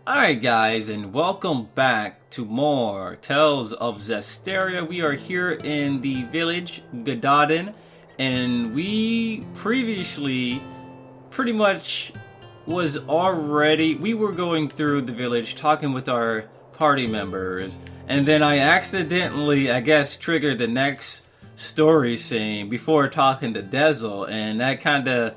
Alright guys, and welcome back to more Tales of Zestiria. We are here in the village, Gododin, and we previously pretty much we were going through the village talking with our party members, and then I accidentally, I guess, triggered the next story scene before talking to Dezel, and that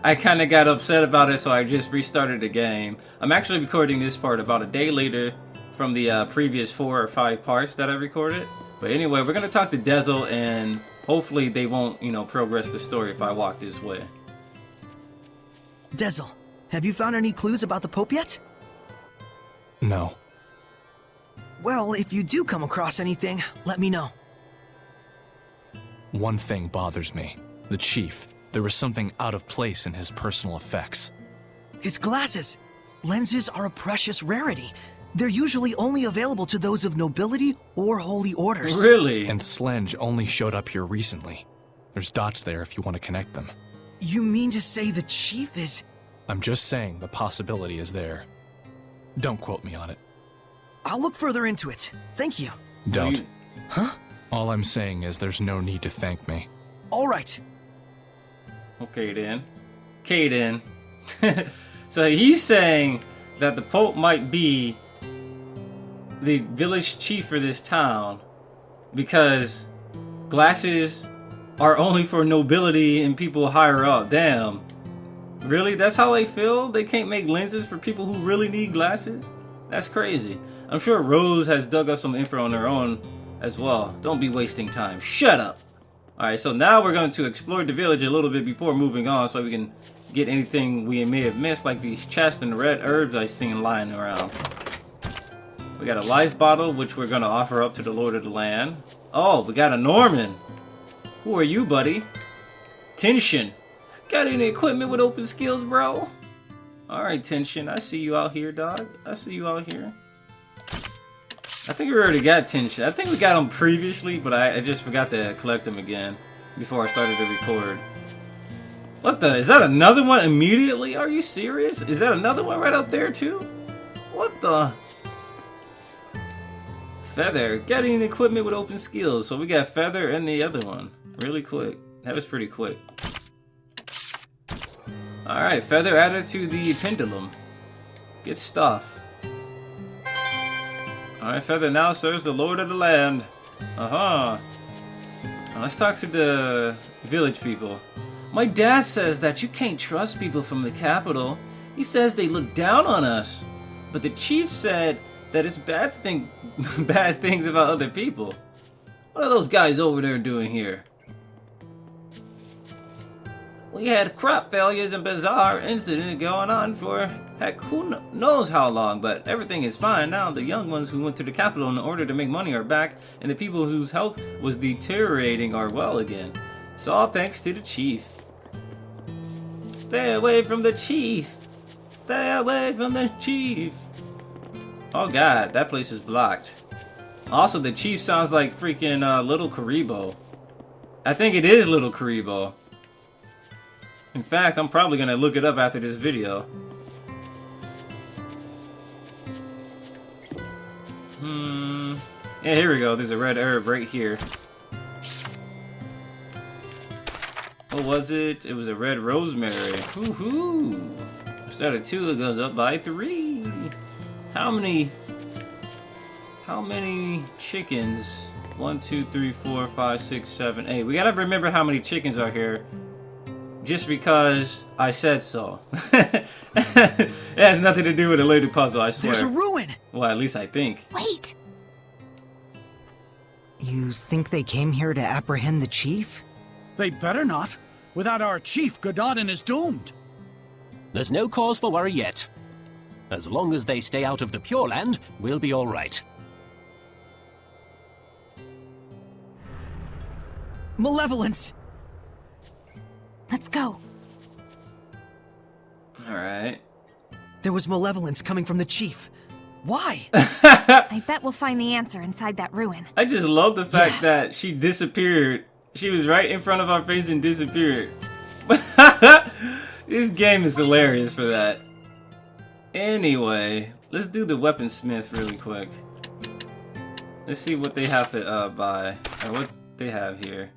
I kind of got upset about it, so I just restarted the game. I'm actually recording this part about a day later from the previous 4 or 5 parts that I recorded. But anyway, we're going to talk to Dezel, and hopefully they won't, progress the story if I walk this way. Dezel, have you found any clues about the Pope yet? No. Well, if you do come across anything, let me know. One thing bothers me. The Chief. There was something out of place in his personal effects. His glasses! Lenses are a precious rarity. They're usually only available to those of nobility or holy orders. Really? And Slenge only showed up here recently. There's dots there if you want to connect them. You mean to say the Chief is... I'm just saying the possibility is there. Don't quote me on it. I'll look further into it. Thank you. Don't. Huh? All I'm saying is there's no need to thank me. All right. Okay then. So he's saying that the Pope might be the village chief for this town because glasses are only for nobility and people higher up. Damn. Really? That's how they feel? They can't make lenses for people who really need glasses? That's crazy. I'm sure Rose has dug up some info on her own as well. Don't be wasting time. Shut up. Alright, so now we're going to explore the village a little bit before moving on so we can get anything we may have missed, like these chests and red herbs I've seen lying around. We got a life bottle, which we're going to offer up to the Lord of the Land. Oh, we got a Norman. Who are you, buddy? Tension. Got any equipment with open skills, bro? Alright, Tension. I see you out here, dog. I see you out here. I think we already got Tension. I think we got him previously, but I just forgot to collect him again before I started to record. What the? Is that another one immediately? Are you serious? Is that another one right up there too? What the? Feather. Getting equipment with open skills. So we got Feather and the other one. Really quick. That was pretty quick. Alright, Feather added to the pendulum. Good stuff. Alright, Feather now serves the Lord of the Land. Now let's talk to the village people. My dad says that you can't trust people from the capital. He says they look down on us. But the chief said that it's bad to think bad things about other people. What are those guys over there doing here? We had crop failures and bizarre incidents going on for heck who knows how long, but everything is fine now. The young ones who went to the capital in order to make money are back, and the people whose health was deteriorating are well again. It's all thanks to the chief. Stay away from the chief. Stay away from the chief. Oh god, that place is blocked. Also, the chief sounds like freaking Little Karibo. I think it is Little Karibo. In fact, I'm probably gonna look it up after this video. Yeah, here we go. There's a red herb right here. What was it? It was a red rosemary. Woohoo! Instead of 2, it goes up by 3. How many chickens? 1, 2, 3, 4, 5, 6, 7, 8. We gotta remember how many chickens are here. Just because I said so. It has nothing to do with a later puzzle, I swear. There's a ruin! Well, at least I think. Wait! You think they came here to apprehend the chief? They better not. Without our chief, Gododin is doomed. There's no cause for worry yet. As long as they stay out of the Pure Land, we'll be all right. Malevolence! Let's go. Alright. There was malevolence coming from the chief. Why? I bet we'll find the answer inside that ruin. I just love the fact that she disappeared. She was right in front of our face and disappeared. This game is hilarious for that. Anyway, let's do the weaponsmith really quick. Let's see what they have to buy, or what they have here.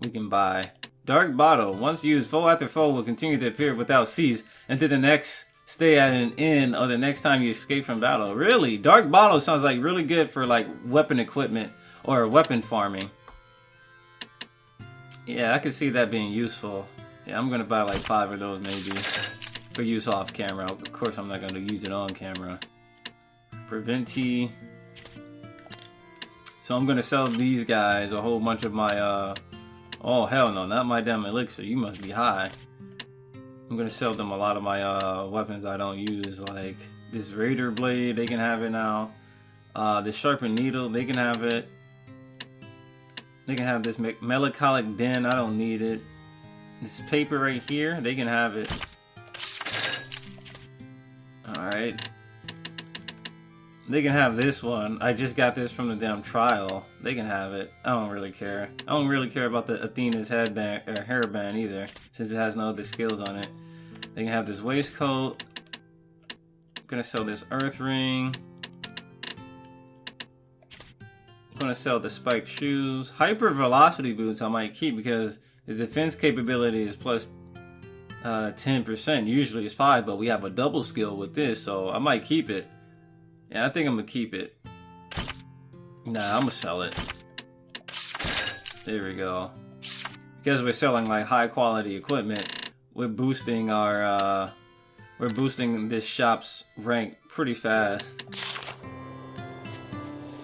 We can buy. Dark bottle. Once used, foe after foe will continue to appear without cease until the next stay at an inn or the next time you escape from battle. Really? Dark bottle sounds like really good for like weapon equipment or weapon farming. Yeah, I could see that being useful. Yeah, I'm gonna buy like 5 of those maybe for use off camera. Of course, I'm not gonna use it on camera. Preventi. So I'm gonna sell these guys a whole bunch of my oh hell no, not my damn elixir. You must be high. I'm gonna sell them a lot of my weapons I don't use, like this Raider blade. They can have it now. This sharpened needle, they can have it. They can have this melancholic den. I don't need it. This paper right here, they can have it. All right. They can have this one. I just got this from the damn trial. They can have it. I don't really care. I don't really care about the Athena's headband or hairband either, since it has no other skills on it. They can have this waistcoat. I'm gonna sell this earth ring. I'm gonna sell the spiked shoes. Hyper velocity boots I might keep because the defense capability is plus 10%. Usually it's 5, but we have a double skill with this, so I might keep it. Yeah, I think I'm gonna keep it. Nah, I'm gonna sell it. There we go. Because we're selling like high quality equipment, we're boosting our we're boosting this shop's rank pretty fast.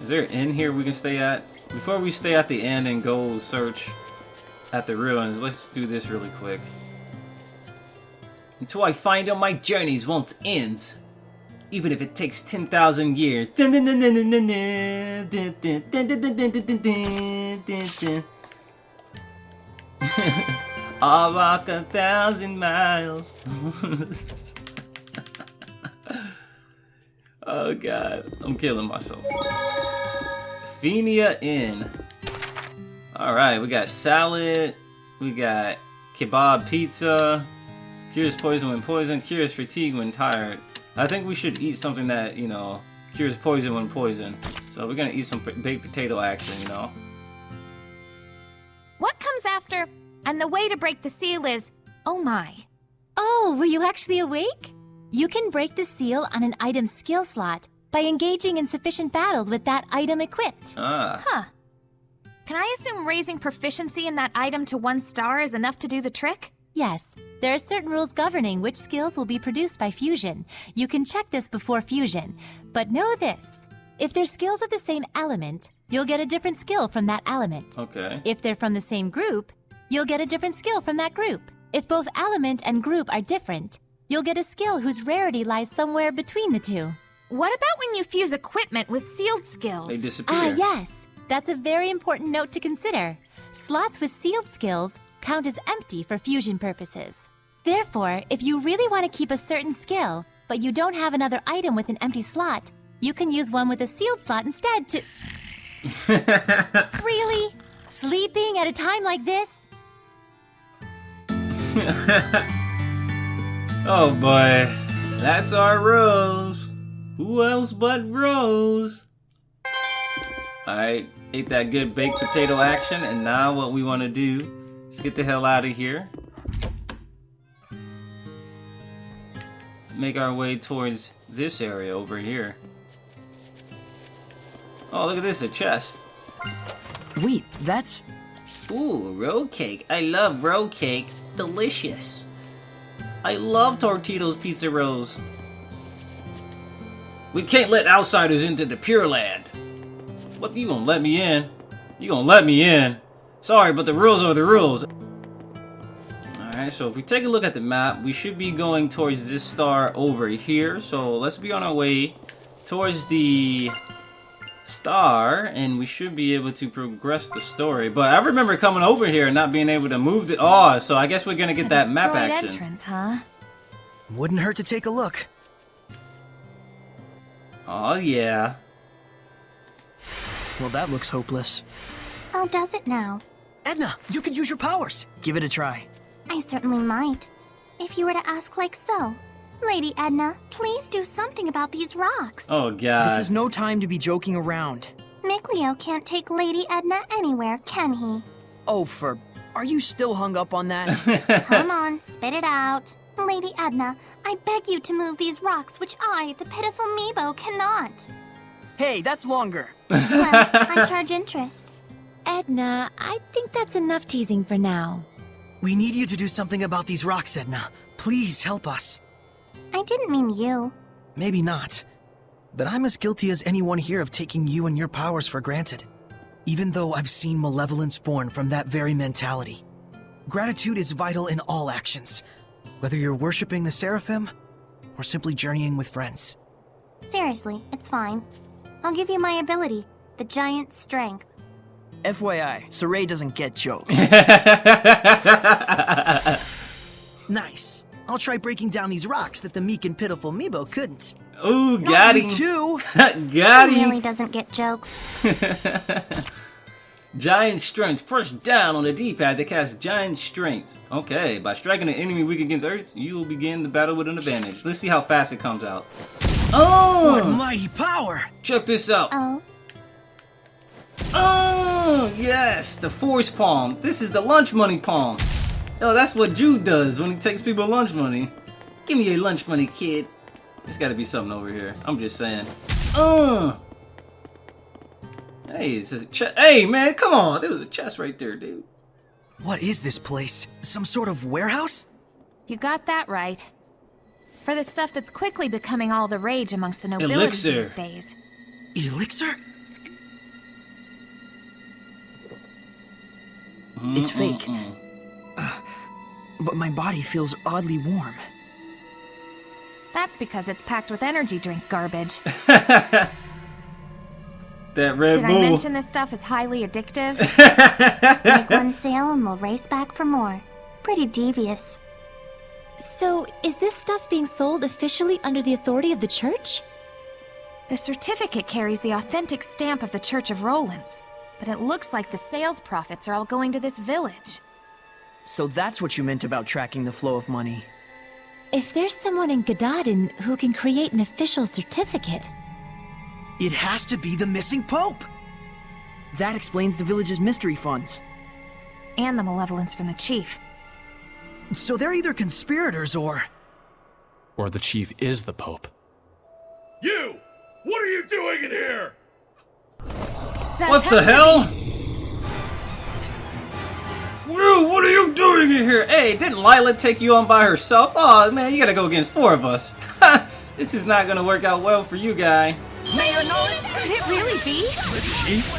Is there an inn here we can stay at? Before we stay at the inn and go search at the ruins, let's do this really quick. Until I find out my journeys won't end. Even if it takes 10,000 years. I'll walk 1,000 miles. Oh god, I'm killing myself. Fenia Inn. Alright, we got salad. We got kebab pizza. Cures poison when poisoned. Cures fatigue when tired. I think we should eat something that, you know, cures poison when poisoned. So we're gonna eat some baked potato action, you know. What comes after? And the way to break the seal is... Oh my. Oh, were you actually awake? You can break the seal on an item's skill slot by engaging in sufficient battles with that item equipped. Ah. Huh. Can I assume raising proficiency in that item to 1 star is enough to do the trick? Yes, there are certain rules governing which skills will be produced by fusion. You can check this before fusion. But know this. If they're skills of the same element, you'll get a different skill from that element. Okay. If they're from the same group, you'll get a different skill from that group. If both element and group are different, you'll get a skill whose rarity lies somewhere between the two. What about when you fuse equipment with sealed skills? They disappear. Ah, yes. That's a very important note to consider. Slots with sealed skills count as empty for fusion purposes. Therefore, if you really want to keep a certain skill, but you don't have another item with an empty slot, you can use one with a sealed slot instead to... Really? Sleeping at a time like this? Oh boy. That's our Rose. Who else but Rose? Alright, ate that good baked potato action, and now what we want to do is get the hell out of here. Make our way towards this area over here. Oh, look at this, a chest. Wait, that's... Ooh, roll cake. I love roll cake. Delicious. I love Tortito's Pizza Rolls. We can't let outsiders into the Pure Land. What, you gonna let me in? You gonna let me in? Sorry, but the rules are the rules. Alright, so if we take a look at the map, we should be going towards this star over here. So let's be on our way towards the star, and we should be able to progress the story. But I remember coming over here and not being able to move the... Oh, so I guess we're gonna get that map destroyed action. entrance, huh? Wouldn't hurt to take a look. Oh, yeah. Well, that looks hopeless. Oh, does it now? Edna, you could use your powers. Give it a try. I certainly might. If you were to ask like so. Lady Edna, please do something about these rocks. Oh god. This is no time to be joking around. Mickleo can't take Lady Edna anywhere, can he? Oh, are you still hung up on that? Come on, spit it out. Lady Edna, I beg you to move these rocks, which I, the pitiful Meebo, cannot. Hey, that's longer. Well, I charge interest. Edna, I think that's enough teasing for now. We need you to do something about these rocks, Edna. Please help us. I didn't mean you. Maybe not. But I'm as guilty as anyone here of taking you and your powers for granted. Even though I've seen malevolence born from that very mentality. Gratitude is vital in all actions. Whether you're worshipping the Seraphim, or simply journeying with friends. Seriously, it's fine. I'll give you my ability, the giant strength. FYI, Saray doesn't get jokes. Nice. I'll try breaking down these rocks that the meek and pitiful Meebo couldn't. Ooh, got him. too. Got He him. really doesn't get jokes. Giant strength. Press down on the D-pad to cast giant strength. Okay, by striking an enemy weak against Earth, you will begin the battle with an advantage. Let's see how fast it comes out. What Oh! mighty power! Check this out. Oh, Oh, yes, the force palm. This is the lunch money palm. Oh, that's what Jude does when he takes people lunch money. Give me your lunch money, kid. There's got to be something over here. I'm just saying. Hey, it's a chest. Hey, man, come on. There was a chest right there, dude. What is this place? Some sort of warehouse? You got that right. For the stuff that's quickly becoming all the rage amongst the nobility Elixir. these days. Elixir? It's fake. But my body feels oddly warm. That's because it's packed with energy drink garbage. That Red Did I Bull. mention this stuff is highly addictive? make one sale and we'll race back for more. Pretty devious. So, is this stuff being sold officially under the authority of the church? The certificate carries the authentic stamp of the Church of Rollins, but it looks like the sales profits are all going to this village. So that's what you meant about tracking the flow of money. If there's someone in Gadadin who can create an official certificate, It has to be the missing Pope! That explains the village's mystery funds. And the malevolence from the chief. So they're either conspirators or Or the chief is the Pope. You! What are you doing in here? What the hell? Rue, what are you doing in here? Hey, didn't Lila take you on by herself? Oh man, you gotta go against 4 of us. This is not gonna work out well for you, guy. Could it really be? The chief?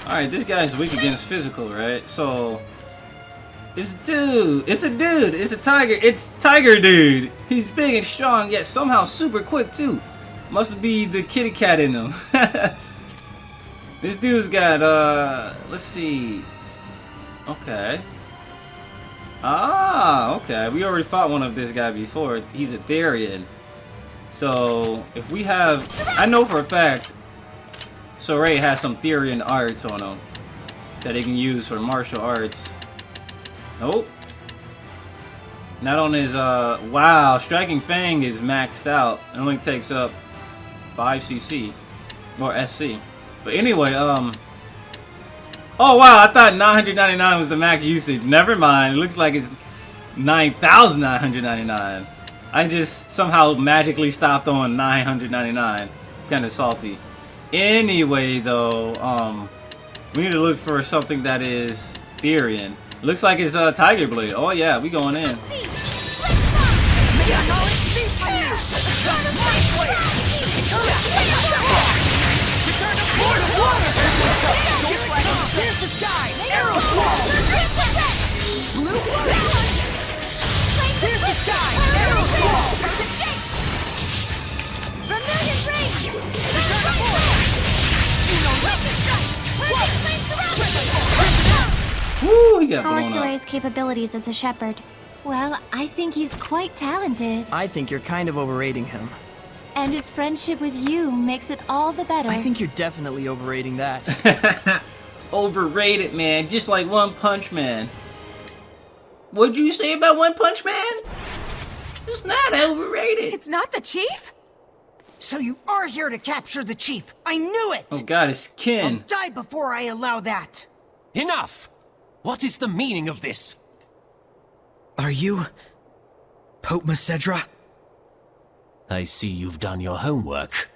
Alright, this guy's weak against physical, right? So it's a tiger. It's Tiger Dude. He's big and strong, yet somehow super quick too. Must be the kitty cat in him. This dude's got let's see. Okay. Ah, okay. We already fought one of this guy before. He's a Therian. So if we have, I know for a fact Soray has some Therian arts on him that he can use for martial arts. Nope. Not on his, wow, Striking Fang is maxed out. It only takes up 5 CC. Or SC. But anyway, oh wow, I thought 999 was the max usage. Never mind, it looks like it's 9,999. I just somehow magically stopped on 999. Kinda salty. Anyway, though, we need to look for something that is Therian. Looks like it's Tiger Blade. Oh yeah, we going in. Here's the skies! Arrow Squall! Blue Here's the skies! Arrow Squall! Woo, he got How are blown up. Suray's capabilities as a shepherd? well, I think he's quite talented. I think you're kind of overrating him. And his friendship with you makes it all the better. I think you're definitely overrating that. Overrated, man. Just like One Punch Man. What'd you say about One Punch Man? It's not overrated. It's not the chief? So you are here to capture the chief. I knew it! Oh god, it's I'll Ken. die before I allow that. Enough! What is the meaning of this? Are you Pope Macedra? I see you've done your homework.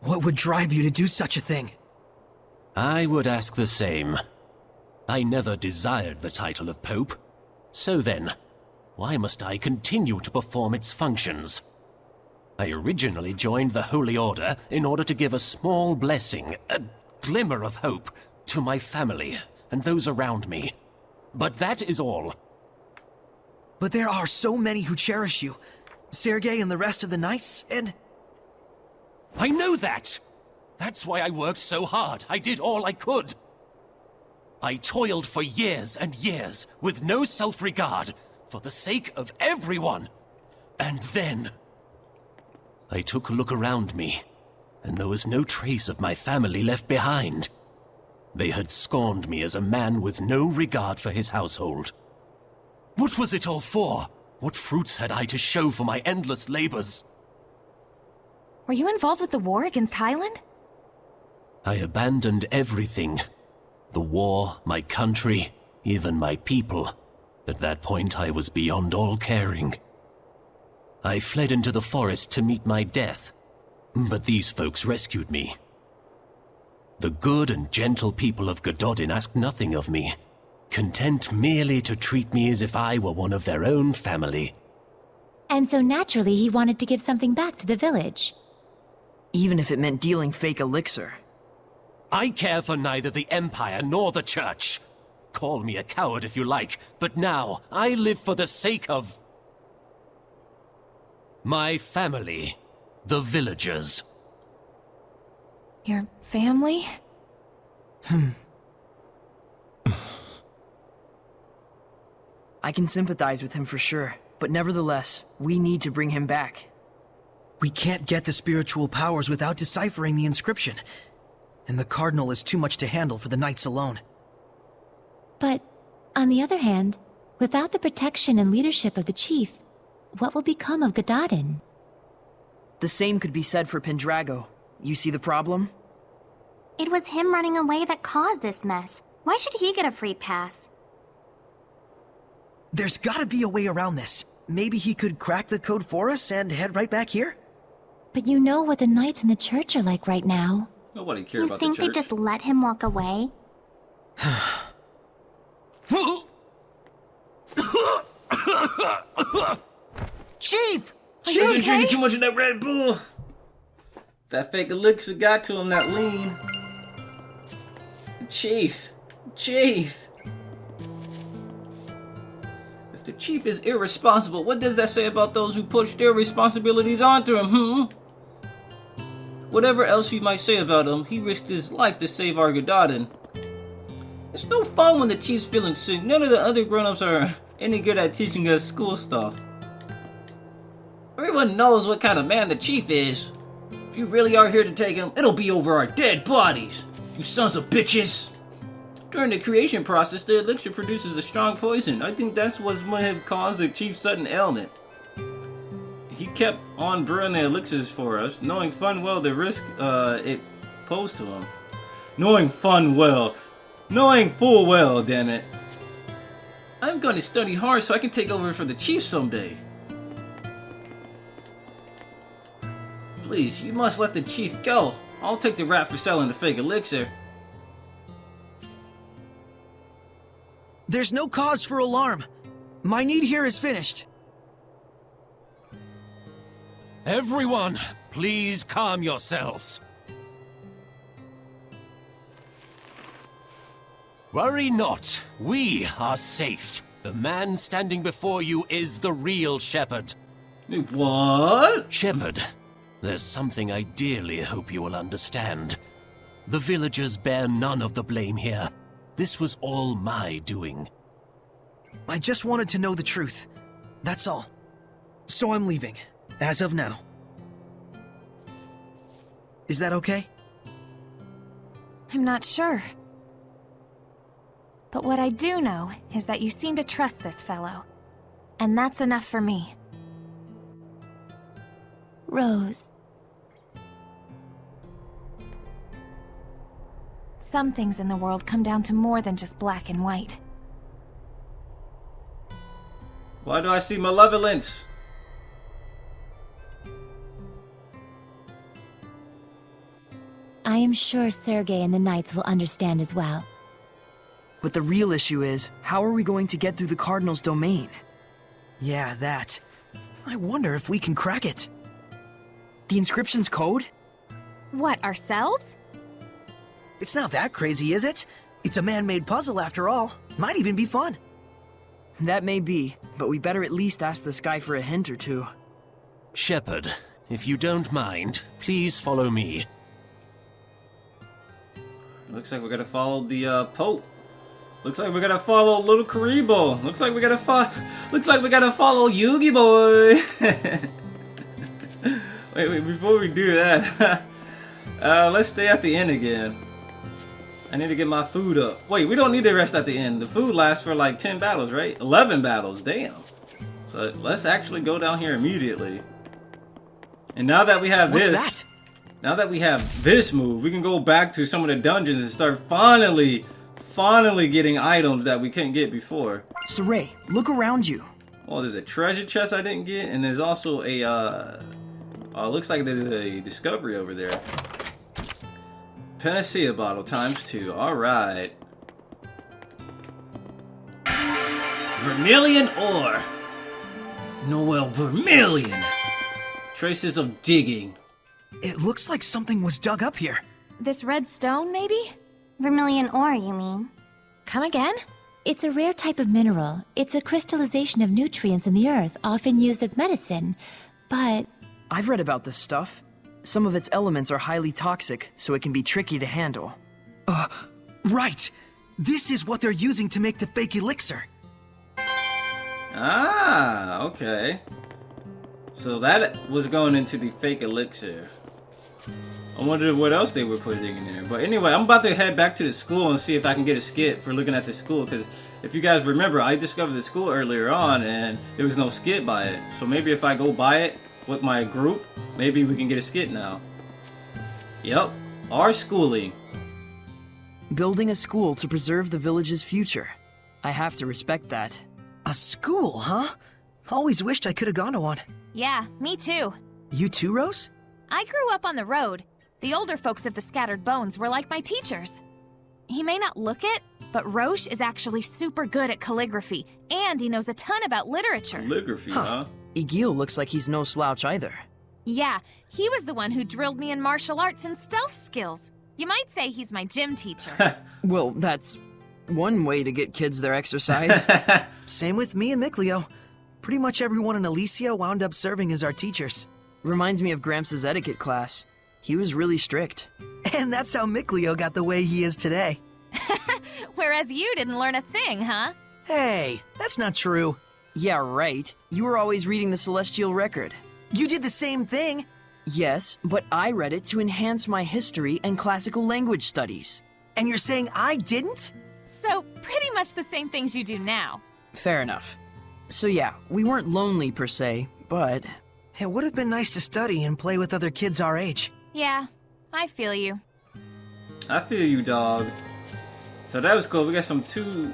What would drive you to do such a thing? I would ask the same. I never desired the title of Pope. So then, why must I continue to perform its functions? I originally joined the Holy Order in order to give a small blessing, a glimmer of hope, to my family and those around me. But that is all. But there are so many who cherish you. Sergei and the rest of the knights, and... I know that! That's why I worked so hard. I did all I could. I toiled for years and years, with no self-regard, for the sake of everyone. And then... I took a look around me, and there was no trace of my family left behind. They had scorned me as a man with no regard for his household. What was it all for? What fruits had I to show for my endless labors? Were you involved with the war against Highland? I abandoned everything. The war, my country, even my people. At that point, I was beyond all caring. I fled into the forest to meet my death, but these folks rescued me. The good and gentle people of Gododin asked nothing of me, content merely to treat me as if I were one of their own family. And so naturally he wanted to give something back to the village. Even if it meant dealing fake elixir. I care for neither the Empire nor the Church. Call me a coward if you like, but now I live for the sake of... my family, the villagers. Your family? I can sympathize with him for sure, but nevertheless, we need to bring him back. We can't get the spiritual powers without deciphering the inscription. And the Cardinal is too much to handle for the knights alone. But, on the other hand, without the protection and leadership of the chief, what will become of Gododin? The same could be said for Pendrago. You see the problem? It was him running away that caused this mess. Why should he get a free pass? There's gotta be a way around this. Maybe he could crack the code for us and head right back here? But you know what the knights in the church are like right now. Nobody cares You about the think church. they just let him walk away? Chief! He's been drinking too much of that Red Bull. That fake elixir got to him, that lean. Chief. Chief. If the chief is irresponsible, what does that say about those who push their responsibilities onto him, Whatever else you might say about him, he risked his life to save our Gododin. It's no fun when the chief's feeling sick. None of the other grown-ups are any good at teaching us school stuff. Everyone knows what kind of man the chief is. If you really are here to take him, it'll be over our dead bodies, you sons of bitches. During the creation process, the elixir produces a strong poison. I think that's what might have caused the chief's sudden ailment. He kept on brewing the elixirs for us, knowing full well the risk it posed to him. Knowing full well, damn it. I'm going to study hard so I can take over for the chief someday. Please, you must let the chief go. I'll take the rap for selling the fake elixir. There's no cause for alarm. My need here is finished. Everyone, please calm yourselves. Worry not, we are safe. The man standing before you is the real shepherd. What? Shepherd, there's something I dearly hope you will understand. The villagers bear none of the blame here. This was all my doing. I just wanted to know the truth. That's all. So I'm leaving, as of now. Is that okay? I'm not sure. But what I do know is that you seem to trust this fellow. And that's enough for me. Rose. Some things in the world come down to more than just black and white. Why do I see Malevolence? I am sure Sergei and the Knights will understand as well. But the real issue is, how are we going to get through the Cardinal's domain? Yeah, that. I wonder if we can crack it. The inscription's code? What, ourselves? It's not that crazy, is it? It's a man-made puzzle after all. Might even be fun. That may be, but we better at least ask this guy for a hint or two. Shepherd, if you don't mind, please follow me. Looks like we're gonna follow the Pope. Looks like we're gonna follow Little Karibo. Looks like we gotta follow Yugi Boy. wait, before we do that, let's stay at the end again. I need to get my food up. Wait, we don't need to rest at the end. The food lasts for like 10 battles, right? 11 battles, damn. So let's actually go down here immediately. And now that we have now that we have this move, we can go back to some of the dungeons and start finally getting items that we couldn't get before. Saray, look around you. Oh, there's a treasure chest I didn't get, and there's also a, looks like there's a discovery over there. Panacea bottle ×2. Alright. Vermilion ore. Noel Vermilion. Traces of digging. It looks like something was dug up here. This red stone, maybe? Vermilion ore, you mean? Come again? It's a rare type of mineral. It's a crystallization of nutrients in the earth, often used as medicine. But I've read about this stuff. Some of its elements are highly toxic, so it can be tricky to handle. Right. This is what they're using to make the fake elixir. Ah, okay. So that was going into the fake elixir. I wonder what else they were putting in there. But anyway, I'm about to head back to the school and see if I can get a skit for looking at the school. Because if you guys remember, I discovered the school earlier on and there was no skit by it. So maybe if I go by it with my group, maybe we can get a skit now. Yep, our schooling. Building a school to preserve the village's future. I have to respect that. A school, huh? Always wished I could have gone to one. Yeah, me too. You too, Rose? I grew up on the road. The older folks of the Scattered Bones were like my teachers. He may not look it, but Roche is actually super good at calligraphy, and he knows a ton about literature. Calligraphy, huh? Igil looks like he's no slouch either. Yeah, he was the one who drilled me in martial arts and stealth skills. You might say he's my gym teacher. Well, that's one way to get kids their exercise. Same with me and Mikleo. Pretty much everyone in Elysia wound up serving as our teachers. Reminds me of Gramps' etiquette class. He was really strict. And that's how Mikleo got the way he is today. Whereas you didn't learn a thing, huh? Hey, that's not true. Yeah, right. You were always reading the Celestial Record. You did the same thing. Yes, but I read it to enhance my history and classical language studies. And you're saying I didn't? So, pretty much the same things you do now. Fair enough. So yeah, we weren't lonely per se, but it would have been nice to study and play with other kids our age. Yeah, I feel you. I feel you, dog. So that was cool. We got some two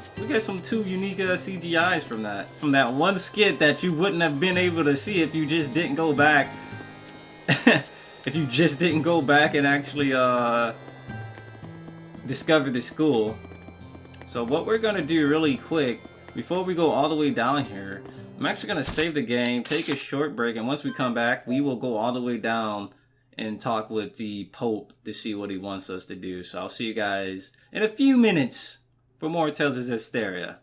unique CGIs from that one skit that you wouldn't have been able to see if you just didn't go back. If you just didn't go back and actually discover the school. So what we're gonna do really quick before we go all the way down here, I'm actually gonna save the game, take a short break, and once we come back, we will go all the way down and talk with the Pope to see what he wants us to do. So I'll see you guys in a few minutes for more Tales of Zestiria.